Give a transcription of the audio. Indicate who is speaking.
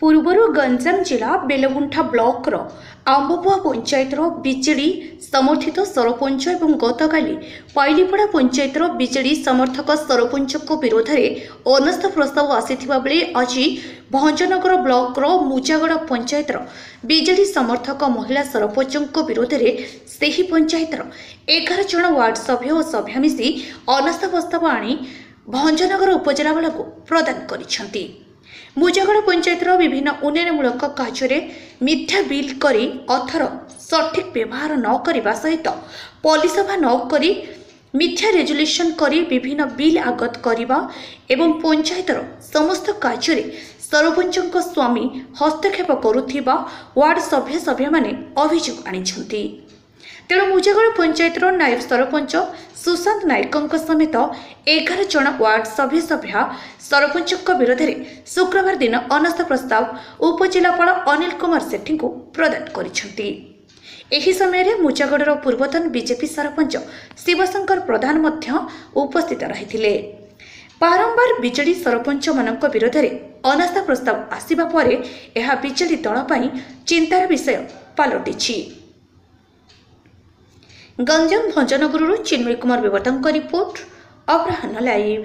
Speaker 1: पूर्वरु गंजाम जिला बेलगुंठा block आंबपुआ panchayat BJD समर्थित सरपंच और गतकाली पैलीपड़ा पंचायत बीजेडी समर्थक सरपंच विरोध में अनास्था प्रस्ताव आसीथिबा बेले आज भंजनगर ब्लॉक मुजागड़ पंचायत बीजेडी समर्थक महिला सरपंच विरोध में सही पंचायत 11 जन वार्ड सभ्य और सभ्या मिसी अनास्था प्रस्ताव आनी भंजनगर उपजिला को प्रदान करिसेंती। मुजागड़ पंचायत विभिन्न उन्नयनमूलक कार्य मिथ्या बिल करी अर्थर सठिक व्यवहार न करने सहित पलिसभा न करी मिथ्या रेजुलेशन करी विभिन्न बिल आगत करने एवं पंचायतर समस्त कार्य सरपंच स्वामी हस्तक्षेप करुथिबा वार्ड सभ्य सभ्य माने अभियोग आनिछंती। तेणु मुजागड़ पंचायत नायब सरपंच सुशांत नायकों समेत 11 जन वार्ड सभ्य सभ्या सरपंच विरोध में शुक्रवार दिन अनास्था प्रस्ताव उपजिलापाल अनिल कुमार सेठी को प्रदान करिसेंती। एही समय मुजागड़ पूर्वतन बीजेपी सरपंच शिवशंकर प्रधान मध्य उपस्थित रहिथिले। बारंबार बीजेडी सरपंच मानक विरोध में अनास्था प्रस्ताव आसिबा परे एहा बीजेडी दल पई चिंतार विषय पलटिछि। गंजाम भंजनगर चिन्मय कुमार बेवतांक रिपोर्ट अपराह्न लाइव।